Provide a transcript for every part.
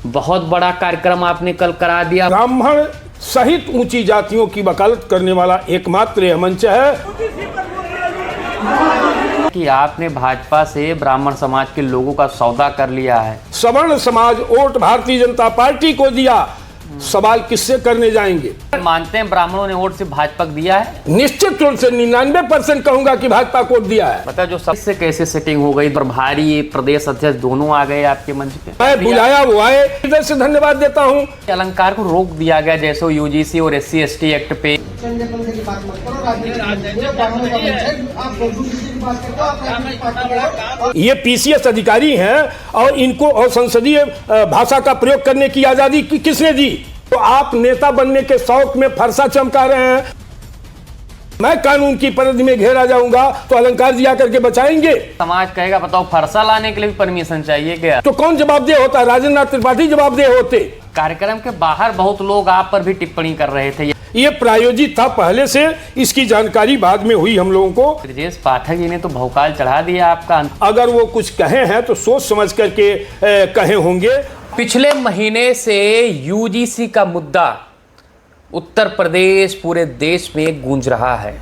बहुत बड़ा कार्यक्रम आपने कल करा दिया। ब्राह्मण सहित ऊंची जातियों की वकालत करने वाला एकमात्र यह मंच है कि आपने भाजपा से ब्राह्मण समाज के लोगों का सौदा कर लिया है। सवर्ण समाज वोट भारतीय जनता पार्टी को दिया, सवाल किससे करने जाएंगे? मानते हैं ब्राह्मणों ने वोट सिर्फ भाजपा को दिया है? निश्चित रूप से 99% कहूंगा कि भाजपा को दिया है। बता जो सबसे कैसे सेटिंग हो गई, प्रभारी प्रदेश अध्यक्ष दोनों आ गए आपके मंच पे। मैं बुलाया वो आए, इधर से धन्यवाद देता हूँ। अलंकार को रोक दिया गया जैसे यूजीसी और SC/ST एक्ट पे। ये PCS अधिकारी हैं और इनको और संसदीय भाषा का प्रयोग करने की आजादी किसने दी? तो आप नेता बनने के शौक में फरसा चमका रहे हैं। मैं कानून की परिधि में घेरा जाऊंगा तो अलंकार दिया करके बचाएंगे? समाज कहेगा बताओ फरसा लाने के लिए भी परमिशन चाहिए क्या? तो कौन जवाबदेह होता? राजेंद्र नाथ त्रिपाठी जवाबदेह होते। कार्यक्रम के बाहर बहुत लोग आप पर भी टिप्पणी कर रहे थे। ये प्रायोजित था पहले से, इसकी जानकारी बाद में हुई हम लोगों को। ब्रजेश पाठक जी ने तो भौकाल चढ़ा दिया आपका। अगर वो कुछ कहे हैं तो सोच समझ करके कहे होंगे। पिछले महीने से UGC का मुद्दा उत्तर प्रदेश पूरे देश में गूंज रहा है।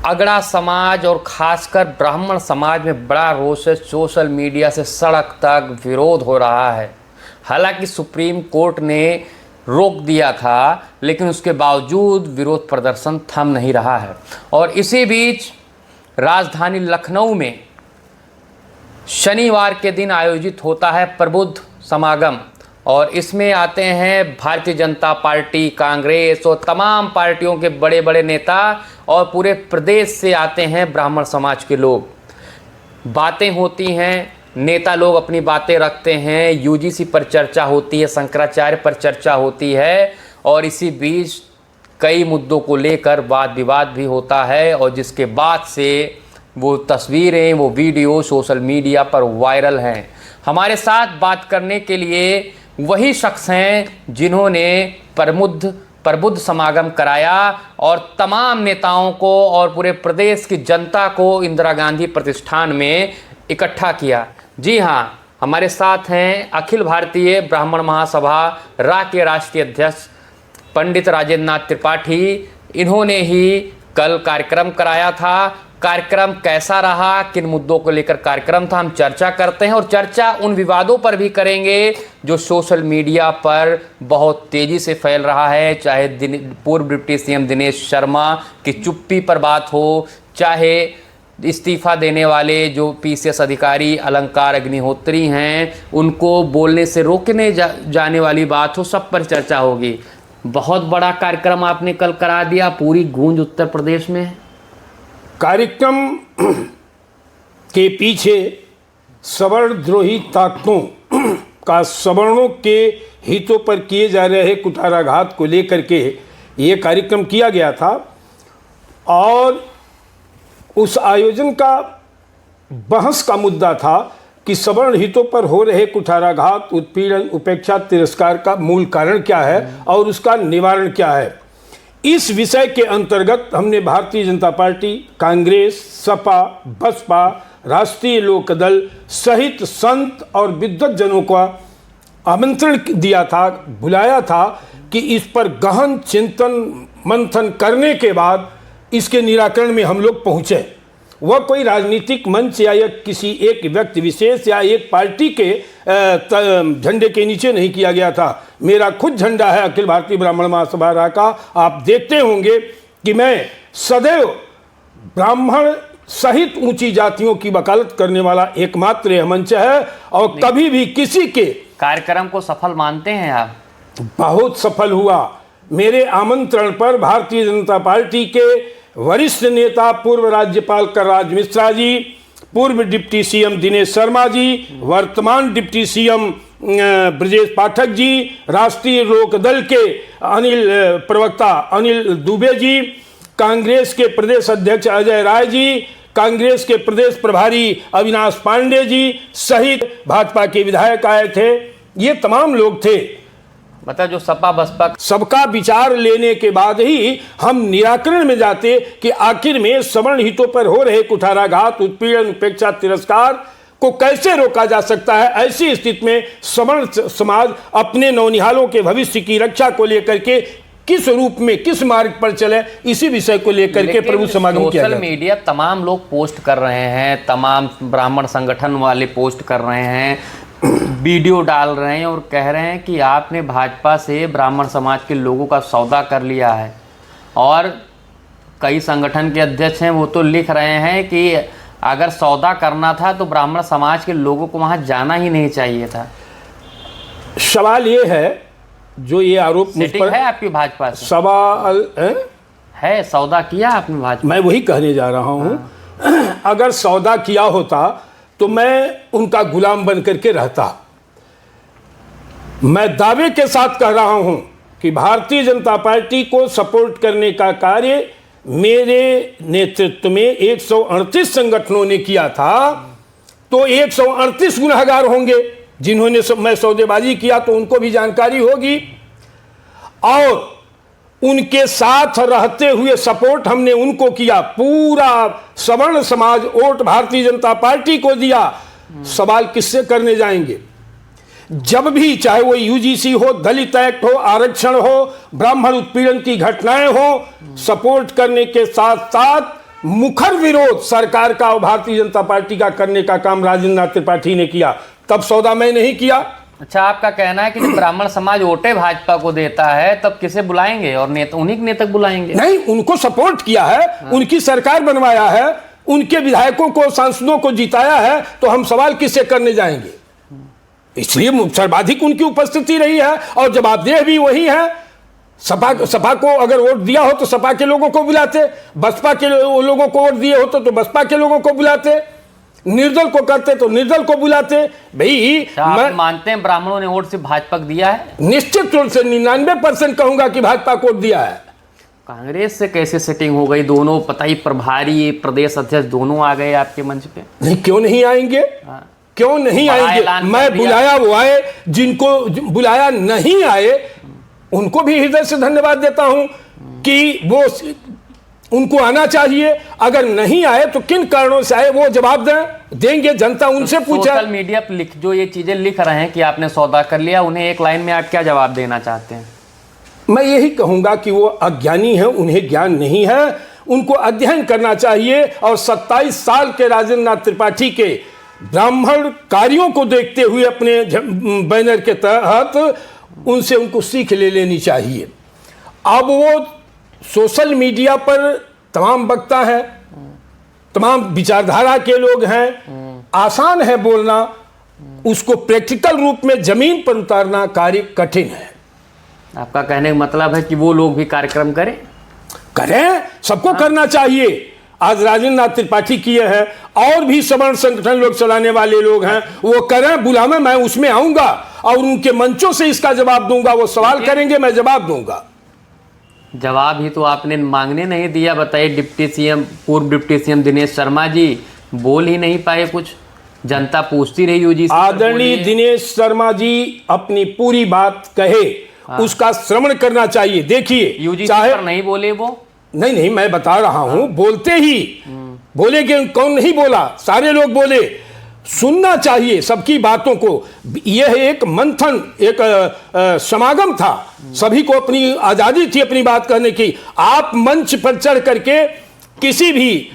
अगड़ा समाज और खासकर ब्राह्मण समाज में बड़ा रोष है। सोशल मीडिया से सड़क तक विरोध हो रहा है। हालांकि सुप्रीम कोर्ट ने रोक दिया था, लेकिन उसके बावजूद विरोध प्रदर्शन थम नहीं रहा है। और इसी बीच राजधानी लखनऊ में शनिवार के दिन आयोजित होता है प्रबुद्ध समागम, और इसमें आते हैं भारतीय जनता पार्टी, कांग्रेस और तमाम पार्टियों के बड़े बड़े नेता, और पूरे प्रदेश से आते हैं ब्राह्मण समाज के लोग। बातें होती हैं, नेता लोग अपनी बातें रखते हैं, UGC पर चर्चा होती है, शंकराचार्य पर चर्चा होती है, और इसी बीच कई मुद्दों को लेकर वाद विवाद भी होता है। और जिसके बाद से वो तस्वीरें, वो वीडियो सोशल मीडिया पर वायरल हैं। हमारे साथ बात करने के लिए वही शख्स हैं जिन्होंने प्रबुद्ध समागम कराया और तमाम नेताओं को और पूरे प्रदेश की जनता को इंदिरा गांधी प्रतिष्ठान में इकट्ठा किया। जी हाँ, हमारे साथ हैं अखिल भारतीय ब्राह्मण महासभा रा के राष्ट्रीय अध्यक्ष पंडित राजेंद्र नाथ त्रिपाठी। इन्होंने ही कल कार्यक्रम कराया था। कार्यक्रम कैसा रहा, किन मुद्दों को लेकर कार्यक्रम था, हम चर्चा करते हैं। और चर्चा उन विवादों पर भी करेंगे जो सोशल मीडिया पर बहुत तेज़ी से फैल रहा है, चाहे पूर्व डिप्टी CM दिनेश शर्मा की चुप्पी पर बात हो, चाहे इस्तीफा देने वाले जो PCS अधिकारी अलंकार अग्निहोत्री हैं उनको बोलने से रोकने जाने वाली बात हो, सब पर चर्चा होगी। बहुत बड़ा कार्यक्रम आपने कल करा दिया, पूरी गूंज उत्तर प्रदेश में। कार्यक्रम के पीछे सवर्णद्रोही ताकतों का सवर्णों के हितों पर किए जा रहे कुठाराघात को लेकर के ये कार्यक्रम किया गया था। और उस आयोजन का बहस का मुद्दा था कि सवर्ण हितों पर हो रहे कुठाराघात, उत्पीड़न, उपेक्षा, तिरस्कार का मूल कारण क्या है और उसका निवारण क्या है। इस विषय के अंतर्गत हमने भारतीय जनता पार्टी, कांग्रेस, सपा, बसपा, राष्ट्रीय लोकदल सहित संत और विद्वत जनों का आमंत्रण दिया था, बुलाया था कि इस पर गहन चिंतन मंथन करने के बाद इसके निराकरण में हम लोग पहुँचे। वह कोई राजनीतिक मंच या किसी एक व्यक्ति विशेष या एक पार्टी के झंडे के नीचे नहीं किया गया था। मेरा खुद झंडा है अखिल भारतीय ब्राह्मण महासभा रा का। आप देखते होंगे कि मैं सदैव ब्राह्मण सहित ऊंची जातियों की वकालत करने वाला एकमात्र यह मंच है। और कभी भी किसी के कार्यक्रम को सफल मानते हैं आप? बहुत सफल हुआ। मेरे आमंत्रण पर भारतीय जनता पार्टी के वरिष्ठ नेता पूर्व राज्यपाल कलराज मिश्रा जी, पूर्व डिप्टी CM दिनेश शर्मा जी, वर्तमान डिप्टी CM ब्रजेश पाठक जी, राष्ट्रीय लोकदल के प्रवक्ता अनिल दुबे जी, कांग्रेस के प्रदेश अध्यक्ष अजय राय जी, कांग्रेस के प्रदेश प्रभारी अविनाश पांडे जी सहित भाजपा के विधायक आए थे। ये तमाम लोग थे। मतलब जो सपा बसपा सबका विचार लेने के बाद ही हम निराकरण में जाते कि आखिर में सवर्ण हितों पर हो रहे कुठाराघात, उत्पीड़न, उपेक्षा, तिरस्कार को कैसे रोका जा सकता है। ऐसी स्थिति में सवर्ण समाज अपने नौनिहालों के भविष्य की रक्षा को लेकर के किस रूप में, किस मार्ग पर चले, इसी विषय को लेकर के प्रबुद्ध समागम किया। सोशल मीडिया तमाम लोग पोस्ट कर रहे हैं, तमाम ब्राह्मण संगठन वाले पोस्ट कर रहे हैं, वीडियो डाल रहे हैं और कह रहे हैं कि आपने भाजपा से ब्राह्मण समाज के लोगों का सौदा कर लिया है। और कई संगठन के अध्यक्ष हैं वो तो लिख रहे हैं कि अगर सौदा करना था तो ब्राह्मण समाज के लोगों को वहां जाना ही नहीं चाहिए था। सवाल ये है, जो ये आरोप मुझ पर है आपकी भाजपा से, सवाल है सौदा किया आपने भाजपा? मैं वही कहने जा रहा हूँ। अगर सौदा किया होता तो मैं उनका गुलाम बन करके रहता। मैं दावे के साथ कह रहा हूं कि भारतीय जनता पार्टी को सपोर्ट करने का कार्य मेरे नेतृत्व में 138 संगठनों ने किया था, तो 138 गुनहगार होंगे जिन्होंने मैं सौदेबाजी किया, तो उनको भी जानकारी होगी। और उनके साथ रहते हुए सपोर्ट हमने उनको किया, पूरा सवर्ण समाज वोट भारतीय जनता पार्टी को दिया। सवाल किससे करने जाएंगे? जब भी, चाहे वो यूजीसी हो, दलित एक्ट हो, आरक्षण हो, ब्राह्मण उत्पीड़न की घटनाएं हो, सपोर्ट करने के साथ साथ मुखर विरोध सरकार का और भारतीय जनता पार्टी का करने का काम राजेंद्र नाथ त्रिपाठी ने किया। तब सौदा मैं नहीं किया। अच्छा, आपका कहना है कि जब ब्राह्मण समाज वोटे भाजपा को देता है तब किसे बुलाएंगे और नेता, उन्हीं के नेता बुलाएंगे? नहीं, उनको सपोर्ट किया है। हाँ। उनकी सरकार बनवाया है, उनके विधायकों को, सांसदों को जिताया है, तो हम सवाल किससे करने जाएंगे? इसलिए सर्वाधिक उनकी उपस्थिति रही है और जवाबदेह भी वही है। सपा को अगर वोट दिया हो तो सपा के लोगों को बुलाते, बसपा के लोगों को वोट दिए होते तो बसपा के लोगों को बुलाते, निर्दल को करते तो निर्दल को बुलाते। भाई आप मानते हैं ब्राह्मणों ने वोट से भाजपा को दिया है? निश्चित रूप से 99% कहूंगा कि भाजपा को दिया है। कांग्रेस से कैसे सेटिंग हो गई? दोनों पता ही, प्रभारी, प्रदेश अध्यक्ष दोनों आ गए आपके मंच पे। नहीं, क्यों नहीं आएंगे? क्यों नहीं आएंगे? मैं बुलाया वो आए, जिनको बुलाया नहीं आए उनको भी हृदय से धन्यवाद देता हूं कि वो, उनको आना चाहिए। अगर नहीं आए तो किन कारणों से आए वो जवाब देंगे, जनता उनसे पूछे। सोशल मीडिया पर जो ये चीजें लिख रहे हैं कि आपने सौदा कर लिया, उन्हें एक लाइन में आप क्या जवाब देना चाहते हैं? मैं यही कहूंगा कि वो अज्ञानी है, उन्हें ज्ञान नहीं है, उनको अध्ययन करना चाहिए। और 27 साल के राजेंद्र नाथ त्रिपाठी के ब्राह्मण कार्यों को देखते हुए अपने बैनर के तहत उनसे उनको सीख ले लेनी चाहिए। अब वो सोशल मीडिया पर तमाम वक्ता हैं, तमाम विचारधारा के लोग हैं, आसान है बोलना, उसको प्रैक्टिकल रूप में जमीन पर उतारना कार्य कठिन है। आपका कहने का मतलब है कि वो लोग भी कार्यक्रम करें? सबको करना चाहिए। आज राजेंद्र नाथ त्रिपाठी किए हैं, और भी सवर्ण संगठन लोग चलाने वाले लोग हैं, वो करें, बुलावे, मैं उसमें आऊंगा और उनके मंचों से इसका जवाब दूंगा। वो सवाल करेंगे, मैं जवाब दूंगा। जवाब ही तो आपने मांगने नहीं दिया। बताइए, डिप्टी सीएम, पूर्व डिप्टी सीएम दिनेश शर्मा जी बोल ही नहीं पाए कुछ, जनता पूछती रही यूजीसी। आदरणीय दिनेश शर्मा जी अपनी पूरी बात कहे, उसका श्रवण करना चाहिए। देखिए, यूजीसी पर नहीं बोले वो? नहीं, मैं बता रहा हूं, बोलते ही बोलेंगे, कौन नहीं बोला, सारे लोग बोले। सुनना चाहिए सबकी बातों को। यह एक मंथन, एक समागम था, सभी को अपनी आजादी थी अपनी बात कहने की। आप मंच पर चढ़ करके किसी भी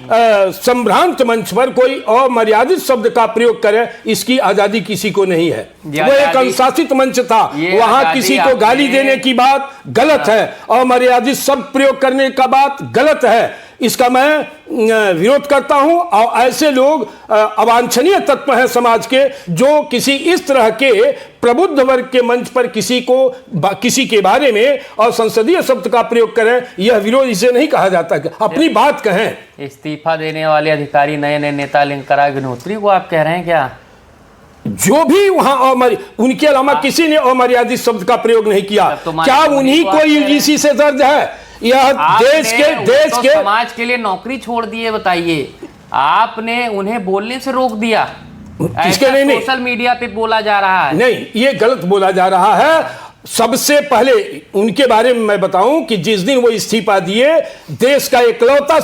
संभ्रांत मंच पर कोई अमर्यादित शब्द का प्रयोग करे, इसकी आजादी किसी को नहीं है। वो एक अनुशासित मंच था, वहां किसी को गाली देने की बात गलत है, अमर्यादित शब्द प्रयोग करने का बात गलत है। इसका मैं विरोध करता हूं। और ऐसे लोग अवांछनीय तत्व हैं समाज के, जो किसी इस तरह के प्रबुद्ध वर्ग के मंच पर किसी के बारे में और संसदीय शब्द का प्रयोग करें, यह विरोध इसे नहीं कहा जाता। अपनी बात कहें। इस्तीफा देने वाले अधिकारी नए नए नेता लिंकरा अग्निहोत्री को आप कह रहे हैं क्या? जो भी वहां उनके अलावा किसी ने अमर्यादित शब्द का प्रयोग नहीं किया। क्या उन्हीं को यूजीसी से दर्द है? यह देश के समाज के लिए नौकरी छोड़ दिए। बताइए, आपने उन्हें बोलने से रोक दिया। इसके नहीं, सोशल मीडिया पे बोला जा रहा है। नहीं, ये गलत बोला जा रहा है। सबसे पहले उनके बारे में मैं बताऊं कि जिस दिन वो इस्तीफा दिए, देश का इकलौता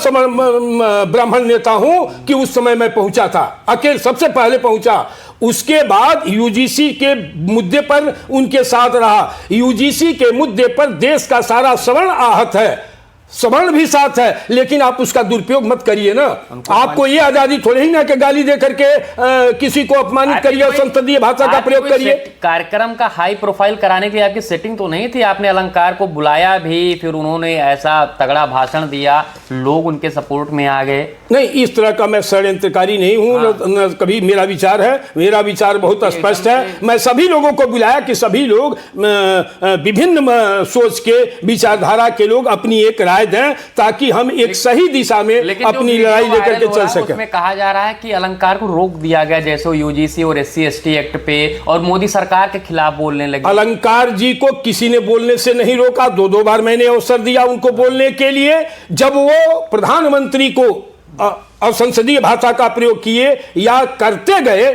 ब्राह्मण नेता हूं कि उस समय मैं पहुंचा था, अकेले सबसे पहले पहुंचा। उसके बाद यूजीसी के मुद्दे पर उनके साथ रहा। यूजीसी के मुद्दे पर देश का सारा सवर्ण आहत है, सवर्ण भी साथ है, लेकिन आप उसका दुरुपयोग मत करिए ना। आपको ये आजादी थोड़ी ही ना कि गाली दे करके किसी को अपमानित करिए और संसदीय भाषा का प्रयोग करिए। कार्यक्रम का हाई प्रोफाइल कराने के लिए आपकी सेटिंग तो नहीं थी? आपने अलंकार को बुलाया भी, फिर उन्होंने ऐसा तगड़ा भाषण दिया, लोग उनके सपोर्ट में आ गए। नहीं, इस तरह का मैं षड्यंत्रकारी नहीं हूं। न कभी मेरा विचार है, मेरा विचार बहुत स्पष्ट है। मैं सभी लोगों को बुलाया कि सभी लोग विभिन्न सोच के विचारधारा के लोग अपनी एक राय दें, ताकि हम एक सही दिशा में अपनी लड़ाई लेकर के चल सकें। उसमें कहा जा रहा है कि अलंकार को रोक दिया गया, जैसे यूजीसी और SC/ST एक्ट पे, और मोदी सरकार के खिलाफ बोलने लगे। अलंकार जी को किसी ने बोलने से नहीं रोका। दो बार मैंने अवसर दिया उनको बोलने के लिए। जब वो प्रधानमंत्री को असंसदीय भाषा का प्रयोग किए या करते गए,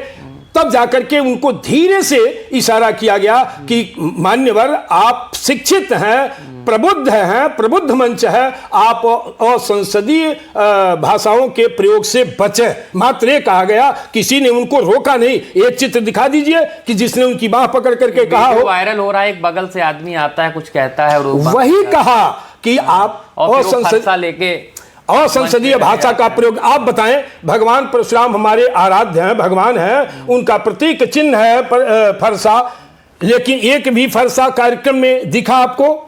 तब जाकर के उनको धीरे से इशारा किया गया कि मान्यवर, आप शिक्षित हैं, प्रबुद्ध हैं, प्रबुद्ध मंच है, आप असंसदीय भाषाओं के प्रयोग से बचें। मात्र ये कहा गया, किसी ने उनको रोका नहीं। एक चित्र दिखा दीजिए कि जिसने उनकी बाह पकड़ करके कहा हो। वायरल हो रहा है, एक बगल से आदमी आता है, कुछ कहता है, और वही कहा कि आप असंसदीय भाषा का प्रयोग। आप बताएं, भगवान परशुराम हमारे आराध्य हैं, भगवान हैं, उनका प्रतीक चिन्ह है फरसा, लेकिन एक भी फरसा कार्यक्रम में दिखा आपको?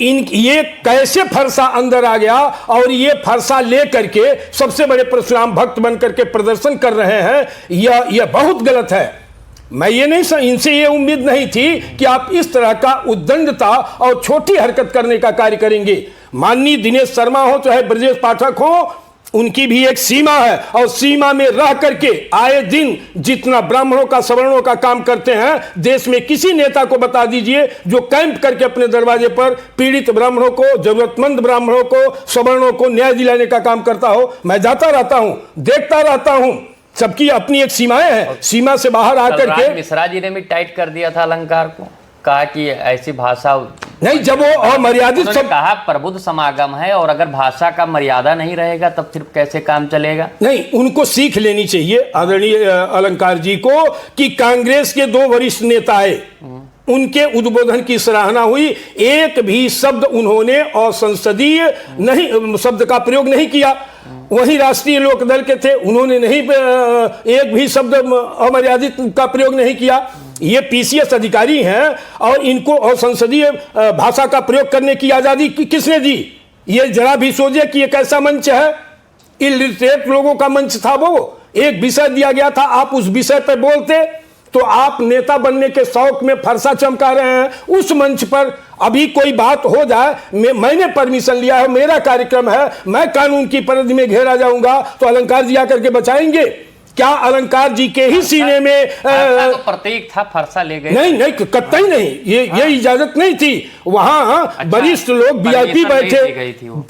ये कैसे फरसा अंदर आ गया और ये फरसा ले करके सबसे बड़े परशुराम भक्त बन करके प्रदर्शन कर रहे हैं? यह बहुत गलत है। मैं ये नहीं, इनसे ये उम्मीद नहीं थी कि आप इस तरह का उद्दंडता और छोटी हरकत करने का कार्य करेंगे। माननीय दिनेश शर्मा हो चाहे ब्रजेश पाठक हो, उनकी भी एक सीमा है, और सीमा में रह करके आए दिन जितना ब्राह्मणों का सवर्णों का काम करते हैं, देश में किसी नेता को बता दीजिए जो कैंप करके अपने दरवाजे पर पीड़ित ब्राह्मणों को, जरूरतमंद ब्राह्मणों को, सवर्णों को न्याय दिलाने का काम करता हो। मैं जाता रहता हूं, देखता रहता हूं। सबकी अपनी एक सीमाएं हैं, सीमा से बाहर आकर के मिश्रा जी ने भी टाइट कर दिया था अलंकार को, कहा कि ऐसी भाषा नहीं, जब वो अमर्यादित सब कहा प्रबुद्ध समागम है, और अगर भाषा का मर्यादा नहीं रहेगा तब फिर कैसे काम चलेगा? नहीं, उनको सीख लेनी चाहिए आदरणीय अलंकार जी को कि कांग्रेस के 2 वरिष्ठ नेता आए, उनके उद्बोधन की सराहना हुई, एक भी शब्द उन्होंने असंसदीय नहीं शब्द का प्रयोग नहीं किया। वही राष्ट्रीय लोकदल के थे, उन्होंने नहीं एक भी शब्द अमर्यादित का प्रयोग नहीं किया। ये PCS अधिकारी हैं और इनको असंसदीय भाषा का प्रयोग करने की आजादी किसने दी? ये जरा भी सोचिए कि ये कैसा मंच है। इलिटरेट लोगों का मंच था वो, एक विषय दिया गया था, आप उस विषय पर बोलते तो आप नेता बनने के शौक में फरसा चमका रहे हैं। उस मंच पर अभी कोई बात हो जाए, मैंने परमिशन लिया है, मेरा कार्यक्रम है, मैं कानून की परिधि में घेरा जाऊंगा, तो अलंकार जी आकर के बचाएंगे क्या? अलंकार जी के ही सीने में तो प्रतीक था, फरसा ले गए? नहीं, कतई नहीं, ये इजाजत नहीं थी। वहां वरिष्ठ लोग VIP बैठे,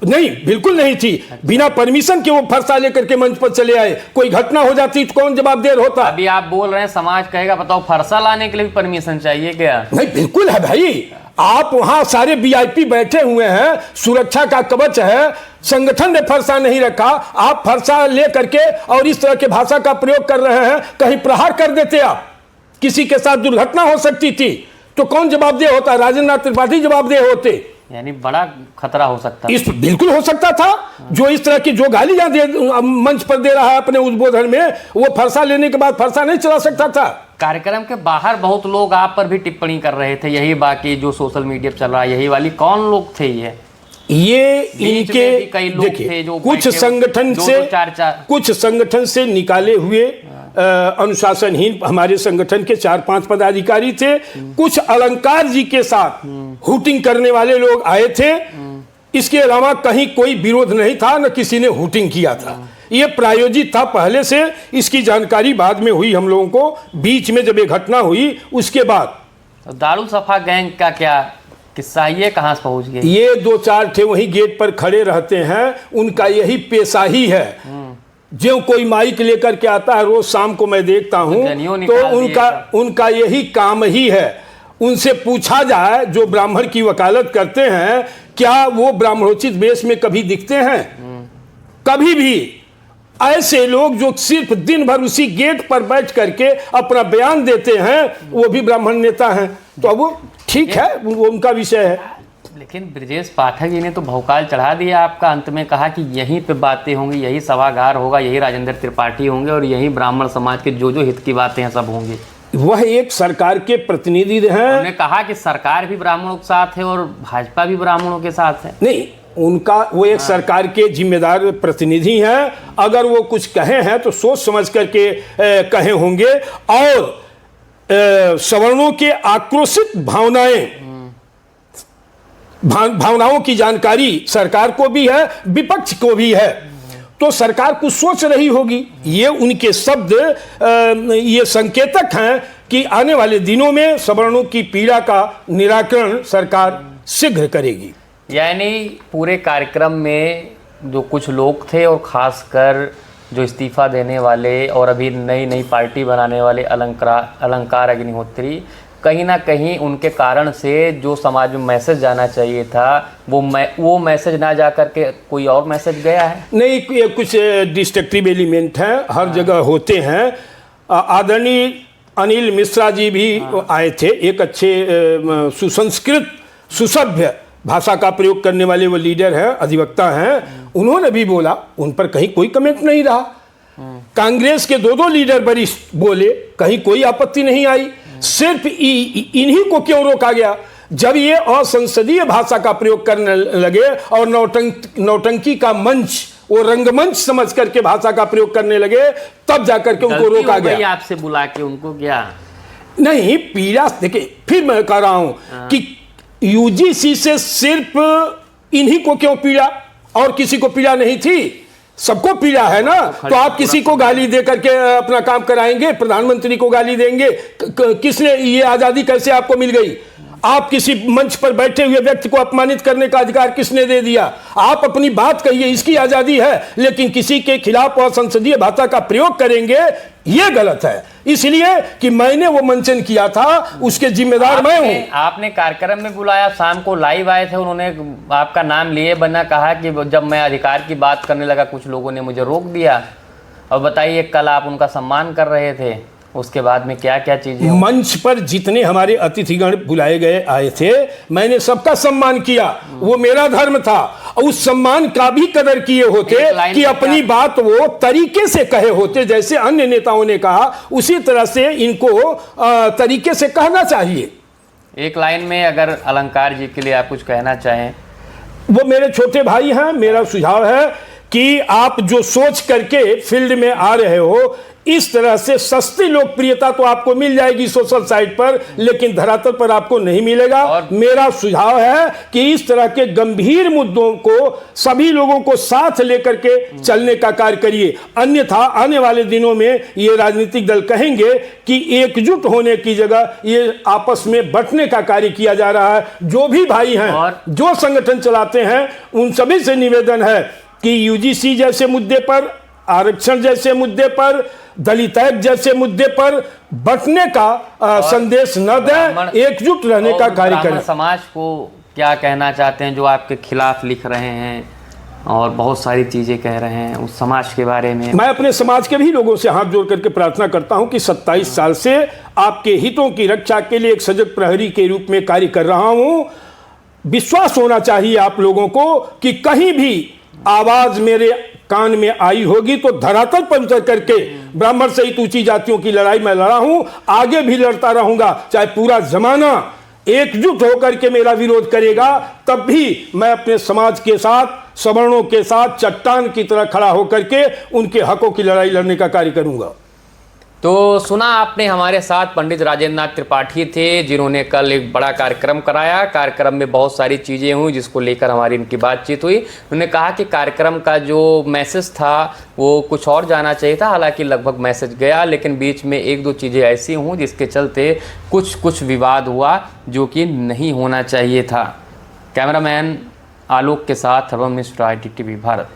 नहीं, बिल्कुल नहीं थी। बिना परमिशन के वो फरसा लेकर के मंच पर चले आए। कोई घटना हो जाती तो कौन जवाबदेह होता? अभी आप बोल रहे हैं समाज कहेगा, बताओ फरसा लाने के लिए भी परमिशन चाहिए क्या? नहीं, बिल्कुल है भाई। आप वहां सारे VIP बैठे हुए हैं, सुरक्षा का कवच है, संगठन ने फरसा नहीं रखा, आप फरसा ले करके और इस तरह के भाषा का प्रयोग कर रहे हैं। कहीं प्रहार कर देते आप, किसी के साथ दुर्घटना हो सकती थी, तो कौन जवाबदेह होता? राजेंद्र नाथ त्रिपाठी जवाबदेह होते। यानी बड़ा खतरा हो सकता इस बिल्कुल हो सकता था। जो इस तरह की जो गालियां मंच पर दे रहा है अपने उद्बोधन में, वो फरसा लेने के बाद फरसा नहीं चला सकता था। कार्यक्रम के बाहर बहुत लोग आप पर भी टिप्पणी कर रहे थे, यही बाकी जो सोशल मीडिया पर चल रहा है, यही वाली कौन लोग थे? ये इनके देखिए, कुछ संगठन से निकाले हुए अनुशासनहीन हमारे संगठन के 4-5 पदाधिकारी थे। कुछ अलंकार जी के साथ हुटिंग करने वाले लोग आए थे। इसके अलावा कहीं कोई विरोध नहीं था, न किसी ने हुटिंग किया था। ये प्रायोजित था पहले से। इसकी जानकारी बाद में हुई हम लोगों को, बीच में जब ये घटना हुई उसके बाद। तो दारू सफा गैंग का क्या किस्सा, ये कहां से पहुंच गए? ये 2-4 थे वहीं गेट पर खड़े रहते हैं, उनका यही पेशा ही है। जो कोई माइक लेकर के आता है, रोज शाम को मैं देखता हूं, तो उनका यही काम ही है। उनसे पूछा जाए, जो ब्राह्मण की वकालत करते हैं, क्या वो ब्राह्मणोचित वेश में कभी दिखते हैं? कभी भी। ऐसे लोग जो सिर्फ दिन भर उसी गेट पर बैठ करके अपना बयान देते हैं, वो भी ब्राह्मण नेता हैं। तो अब वो ठीक है, वो उनका विषय है। लेकिन ब्रजेश पाठक जी ने तो भौकाल चढ़ा दिया आपका, अंत में कहा कि यहीं पे बातें होंगी, यही सभागार होगा, यही राजेंद्र त्रिपाठी होंगे और यही ब्राह्मण समाज के जो जो हित की बातें हैं सब होंगी। वह एक सरकार के प्रतिनिधि हैं। उन्होंने कहा कि सरकार भी ब्राह्मणों के साथ है और भाजपा भी ब्राह्मणों के साथ है। नहीं, उनका वो एक सरकार के जिम्मेदार प्रतिनिधि हैं। अगर वो कुछ कहे हैं तो सोच समझ करके कहे होंगे। और सवर्णों के आक्रोशित भावनाओं की जानकारी सरकार को भी है, विपक्ष को भी है। तो सरकार कुछ सोच रही होगी। ये उनके शब्द ये संकेतक हैं कि आने वाले दिनों में सवर्णों की पीड़ा का निराकरण सरकार शीघ्र करेगी। यानी पूरे कार्यक्रम में जो कुछ लोग थे और खासकर जो इस्तीफा देने वाले और अभी नई नई पार्टी बनाने वाले अलंकार अग्निहोत्री, कहीं ना कहीं उनके कारण से जो समाज में मैसेज जाना चाहिए था वो मैसेज ना जा करके कोई और मैसेज गया है। नहीं, ये कुछ डिस्ट्रक्टिव एलिमेंट हैं, हर जगह होते हैं। आदरणीय अनिल मिश्रा जी भी आए थे, एक अच्छे सुसंस्कृत सुसभ्य भाषा का प्रयोग करने वाले वो लीडर हैं, अधिवक्ता हैं। उन्होंने भी बोला, उन पर कहीं कोई कमेंट नहीं रहा। कांग्रेस के दो लीडर वरिष्ठ बोले, कहीं कोई आपत्ति नहीं आई। सिर्फ इन्हीं को क्यों रोका गया? जब ये असंसदीय भाषा का प्रयोग करने लगे और नौटंकी का मंच, वो रंगमंच समझ करके भाषा का प्रयोग करने लगे, तब जाकर के उनको रोका गया। आपसे बुला के उनको क्या नहीं, पीड़ा देखिए, फिर मैं कह रहा हूं कि यूजीसी से सिर्फ इन्हीं को क्यों पीड़ा, और किसी को पीड़ा नहीं थी? सबको पीड़ा है ना। तो आप किसी को गाली दे करके अपना काम कराएंगे? प्रधानमंत्री को गाली देंगे? किसने ये आजादी कैसे आपको मिल गई? आप किसी मंच पर बैठे हुए व्यक्ति को अपमानित करने का अधिकार किसने दे दिया? आप अपनी बात कहिए, इसकी आजादी है। लेकिन किसी के खिलाफ असंसदीय भाषा का प्रयोग करेंगे, ये गलत है। इसलिए कि मैंने वो मंचन किया था, उसके जिम्मेदार मैं हूं। आपने कार्यक्रम में बुलाया, शाम को लाइव आए थे, उन्होंने आपका नाम लिए बना कहा कि जब मैं अधिकार की बात करने लगा कुछ लोगों ने मुझे रोक दिया। और बताइए, कल आप उनका सम्मान कर रहे थे, उसके बाद में क्या क्या चीजें? मंच पर जितने हमारे अतिथिगण बुलाए गए आए थे, मैंने सबका सम्मान किया, वो मेरा धर्म था। उस सम्मान का भी कदर किए होते कि अपनी बात वो तरीके से कहे होते, जैसे अन्य नेताओं ने कहा, उसी तरह से इनको तरीके से कहना चाहिए। एक लाइन में अगर अलंकार जी के लिए आप कुछ कहना चाहें? वो मेरे छोटे भाई हैं। मेरा सुझाव है कि आप जो सोच करके फील्ड में आ रहे हो, इस तरह से सस्ती लोकप्रियता तो आपको मिल जाएगी सोशल साइट पर, लेकिन धरातल पर आपको नहीं मिलेगा। और मेरा सुझाव है कि इस तरह के गंभीर मुद्दों को सभी लोगों को साथ लेकर के चलने का कार्य करिए। अन्यथा आने वाले दिनों में ये राजनीतिक दल कहेंगे कि एकजुट होने की जगह ये आपस में बंटने का कार्य किया जा रहा है। जो भी भाई हैं और जो संगठन चलाते हैं, उन सभी से निवेदन है कि यूजीसी जैसे मुद्दे पर, आरक्षण जैसे मुद्दे पर, दलित ऐक्ट जैसे मुद्दे पर बंटने का संदेश न दें, एकजुट रहने का कार्य करें। समाज को क्या कहना चाहते हैं जो आपके खिलाफ लिख रहे हैं और बहुत सारी चीजें कह रहे हैं उस समाज के बारे में? मैं अपने समाज के भी लोगों से हाथ जोड़ करके प्रार्थना करता हूं कि 27 साल से आपके हितों की रक्षा के लिए एक सजग प्रहरी के रूप में कार्य कर रहा हूं। विश्वास होना चाहिए आप लोगों को कि कहीं भी आवाज मेरे कान में आई होगी तो धरातल पर उतर करके ब्राह्मण सहित ऊंची जातियों की लड़ाई मैं लड़ा हूं, आगे भी लड़ता रहूंगा। चाहे पूरा जमाना एकजुट होकर के मेरा विरोध करेगा, तब भी मैं अपने समाज के साथ, सवर्णों के साथ चट्टान की तरह खड़ा होकर के उनके हकों की लड़ाई लड़ने का कार्य करूंगा। तो सुना आपने, हमारे साथ पंडित राजेंद्र नाथ त्रिपाठी थे, जिन्होंने कल एक बड़ा कार्यक्रम कराया। कार्यक्रम में बहुत सारी चीज़ें हुई जिसको लेकर हमारी इनकी बातचीत हुई। उन्होंने कहा कि कार्यक्रम का जो मैसेज था वो कुछ और जाना चाहिए था, हालांकि लगभग मैसेज गया, लेकिन बीच में एक दो चीज़ें ऐसी हुई जिसके चलते कुछ विवाद हुआ जो कि नहीं होना चाहिए था। कैमरामैन आलोक के साथ हरवन मिश्रा, ITTV भारत।